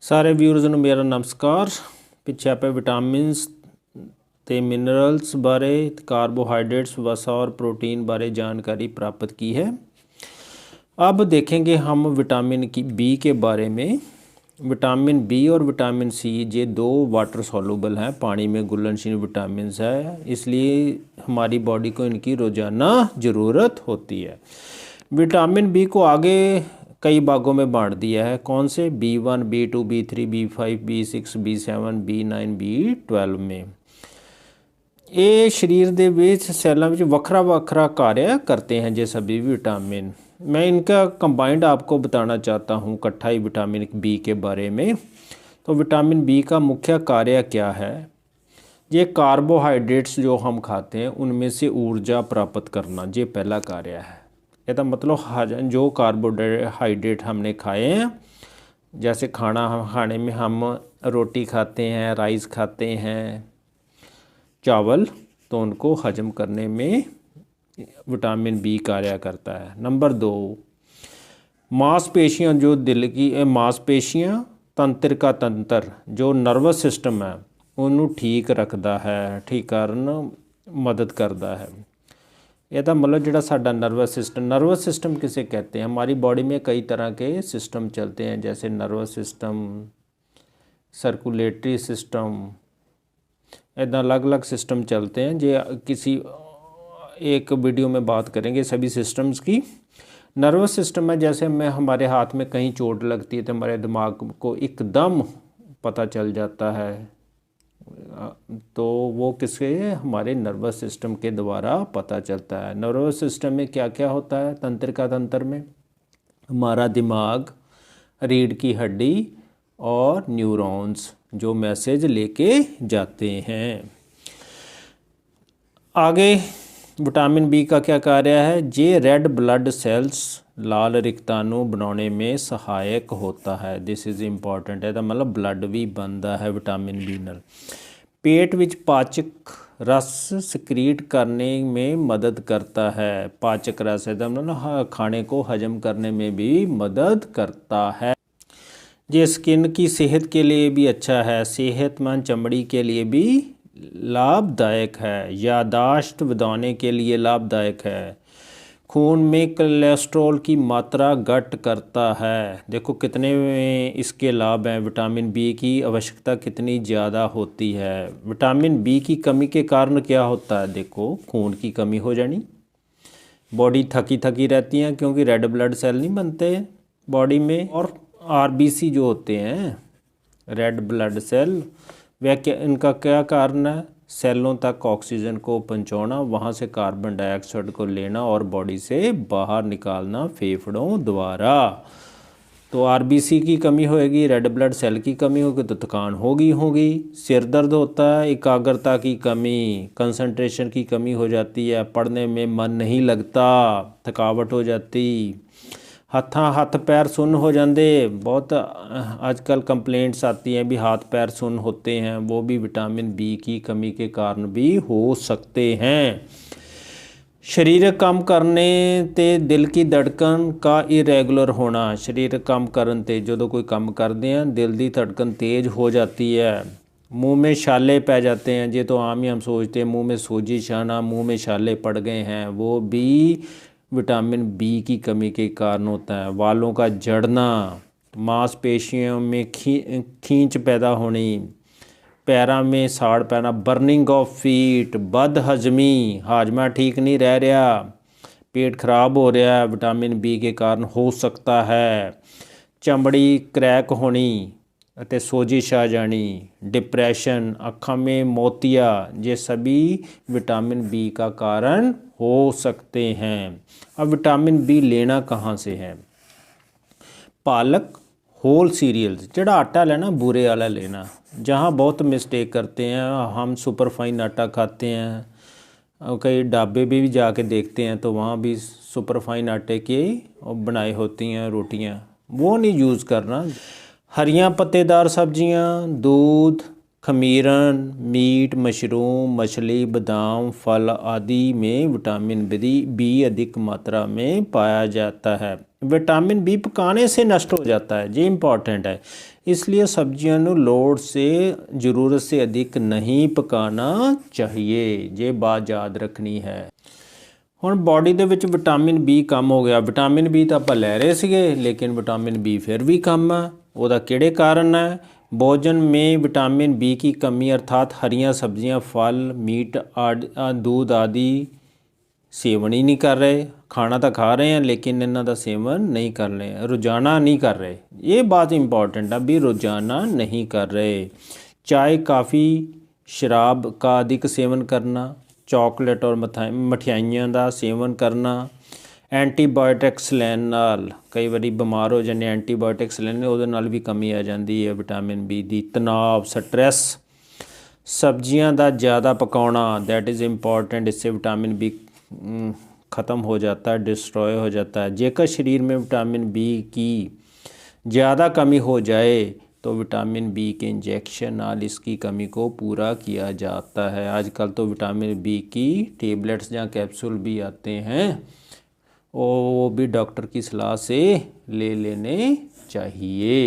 सारे व्यूअर्स ਨੂੰ ਮੇਰਾ ਨਮਸਕਾਰ। ਪਿੱਛੇ ਆਪਾਂ ਵਿਟਾਮਿਨਸ ਤੇ मिनरल्स बारे, कार्बोहाइड्रेट्स, वसा और प्रोटीन बारे जानकारी प्राप्त की है। अब देखेंगे हम विटामिन की बी के बारे में। विटामिन बी और विटामिन सी ये दो वाटर सॉल्युबल हैं, पानी में घुलनशील विटामिन्स है, इसलिए हमारी बॉडी को इनकी रोज़ाना ज़रूरत होती है। विटामिन बी को आगे कई भागों में बांट दिया है। कौन से? B1, B2, B3, B5, B6, B7, B9, B12 में। ये शरीर ਦੇ ਵਿੱਚ ਸੈੱਲਾਂ ਵਿੱਚ ਵੱਖਰਾ ਵੱਖਰਾ कार्य करते हैं ये सभी विटामिन। मैं इनका कंबाइंड आपको बताना चाहता हूँ इकट्ठा ही विटामिन बी के बारे में। तो विटामिन बी का मुख्य कार्य क्या है? ये कार्बोहाइड्रेट्स जो हम खाते हैं उनमें से ऊर्जा प्राप्त करना, ये पहला कार्य है। ਇਹਦਾ मतलब जो कार्बोहाइड्रेट हमने खाए हैं, जैसे खाने में हम रोटी खाते हैं, राइस खाते हैं, चावल, तो उनको हजम करने में विटामिन बी कार्य करता है। नंबर 2, मांसपेशियाँ, जो दिल की मांसपेशियाँ, तंत्र का तंत्र, जो नर्वस सिस्टम है उन्होंने ठीक रखता है, ठीक करन मदद करता है। ਇਹਦਾ मतलब ਜਿਹੜਾ ਸਾਡਾ नर्वस सिस्टम किसे कहते हैं? हमारी बॉडी में कई तरह के सिस्टम चलते हैं, जैसे नर्वस सिस्टम, सर्कुलेटरी सिस्टम, इतना अलग अलग सिस्टम चलते हैं। जो किसी एक वीडियो में बात करेंगे सभी सिस्टम्स की। नर्वस सिस्टम है, जैसे हमारे हाथ में कहीं चोट लगती है तो हमारे दिमाग को एकदम पता चल जाता है, तो वो किसके? हमारे नर्वस सिस्टम के द्वारा पता चलता है। नर्वस सिस्टम में क्या क्या होता है? तंत्र का तंत्र में हमारा दिमाग, रीढ़ की हड्डी और न्यूरॉन्स जो मैसेज लेके जाते हैं। आगे विटामिन बी का क्या कार्य है? ये रेड ब्लड सेल्स, लाल रिक्ताणु बनाने में सहायक होता है। दिस इज़ इंपॉर्टेंट है, मतलब ब्लड भी बनता है विटामिन बी नाल। पेट विच पाचक रस सिक्रीट करने में मदद करता है। पाचक रस है मतलब खाने को हजम करने में भी मदद करता है। ये स्किन की सेहत के लिए भी अच्छा है, सेहतमंद चमड़ी के लिए भी लाभदायक है, यादाश्त बढ़ाने के लिए लाभदायक है, खून में कोलेस्ट्रॉल की मात्रा घट करता है। देखो कितने इसके लाभ हैं। विटामिन बी की आवश्यकता कितनी ज़्यादा होती है। विटामिन बी की कमी के कारण क्या होता है? देखो खून की कमी हो जानी, बॉडी थकी थकी रहती है क्योंकि रेड ब्लड सेल नहीं बनते बॉडी में। और आरबीसी जो होते हैं, रेड ब्लड सेल, वह क्या, इनका क्या कारण है? सेलों तक ऑक्सीजन को पहुंचाना, वहाँ से कार्बन डाइऑक्साइड को लेना और बॉडी से बाहर निकालना फेफड़ों द्वारा। तो आरबीसी की कमी होएगी, रेड ब्लड सेल की कमी होगी तो थकान होगी। सिर दर्द होता है, एकाग्रता की कमी, कंसंट्रेशन की कमी हो जाती है, पढ़ने में मन नहीं लगता, थकावट हो जाती, हथ पैर सुन्न हो जाते। बहुत आजकल कंप्लेंट्स आती हैं भी हाथ पैर सुन्न होते हैं, वो भी विटामिन बी की कमी के कारण भी हो सकते हैं। शरीर काम करने ते दिल की धड़कन का इरेगुलर होना, शरीर काम करन ते जो कोई काम करते हैं दिल की धड़कन तेज़ हो जाती है। मुंह में छाले पै जाते हैं, ये तो आम ही हम सोचते हैं मुंह में सोजिश आना, मुंह में छाले पड़ गए हैं, वो भी विटामिन बी की कमी के कारण होता है। बालों का झड़ना, मांसपेशियों में खींच पैदा होनी, पैरों में साड़ पैना, बर्निंग ऑफ फीट, बदहजमी, हाजमा ठीक नहीं रह रहा, पेट खराब हो रहा है, विटामिन बी के कारण हो सकता है। चमड़ी क्रैक होनी ਅਤੇ सोजिश आ जानी, डिप्रेशन, अखा में मोतिया, ये सभी विटामिन बी का कारण हो सकते हैं। अब विटामिन बी लेना कहाँ से है? पालक, होल सीरियल्स, जड़ा आटा लेना बूरे वाला लेना। जहाँ बहुत मिस्टेक करते हैं हम, सुपरफाइन आटा खाते हैं, कई ढाबे भी जाके देखते हैं तो वहाँ भी सुपरफाइन आटे की बनाई होती हैं रोटियाँ, वो नहीं यूज़ करना। हरियाँ पत्तेदार सब्जियाँ, दूध, खमीरन, मीट, मशरूम, मछली, बादाम, फल आदि में विटामिन बी अधिक मात्रा में पाया जाता है। विटामिन बी पकाने से नष्ट हो जाता है, ये इंपॉर्टेंट है, इसलिए सब्जियां ਨੂੰ ਲੋੜ से ज़रूरत से अधिक नहीं पकाना चाहिए, ये बात याद रखनी है। ਹੁਣ ਬਾਡੀ ਦੇ ਵਿੱਚ ਵਿਟਾਮਿਨ ਬੀ ਕਮ ਹੋ ਗਿਆ। ਵਿਟਾਮਿਨ ਬੀ ਤਾਂ ਆਪਾਂ ਲੈ ਰਹੇ ਸੀਗੇ, ਲੇਕਿਨ ਵਿਟਾਮਿਨ ਬੀ ਫਿਰ ਵੀ ਕਮ ਹੈ। ਉਹਦਾ ਕਿਹੜੇ ਕਾਰਨ ਹੈ? भोजन में विटामिन बी की कमी अर्थात हरियां सब्जियां, फल, मीट, दूध आदि सेवन ही नहीं कर रहे। खाना तो खा रहे हैं लेकिन इन्हों का सेवन नहीं कर रहे, रोज़ाना नहीं कर रहे। ये बात इंपॉर्टेंट है भी रोज़ाना नहीं कर रहे। चाय, कॉफ़ी, शराब का अधिक सेवन करना, चॉकलेट और मठियाइयाँ का सेवन करना, ਐਂਟੀਬਾਇਓਟਿਕਸ ਲੈਣ ਨਾਲ ਕਈ ਵਾਰੀ ਬਿਮਾਰ ਹੋ ਜਾਂਦੇ, ਐਂਟੀਬਾਇਓਟਿਕਸ ਲੈਣੇ ਉਹਦੇ ਨਾਲ ਵੀ ਕਮੀ ਆ ਜਾਂਦੀ ਹੈ ਵਿਟਾਮਿਨ ਬੀ ਦੀ। ਤਣਾਅ, ਸਟ੍ਰੈਸ, सब्जियां ਦਾ ज़्यादा पकाना, दैट इज़ इम्पॉर्टेंट, इससे विटामिन बी ख़त्म हो जाता है, डिस्ट्रॉय हो जाता है। जेकर शरीर में विटामिन बी की ज़्यादा कमी हो जाए तो विटामिन बी के इंजेक्शन नाल इसकी कमी को पूरा किया जाता है। आजकल तो विटामिन बी की टेबलेट्स या कैप्सूल भी आते हैं, वो भी डॉक्टर की सलाह से ले लेने चाहिए।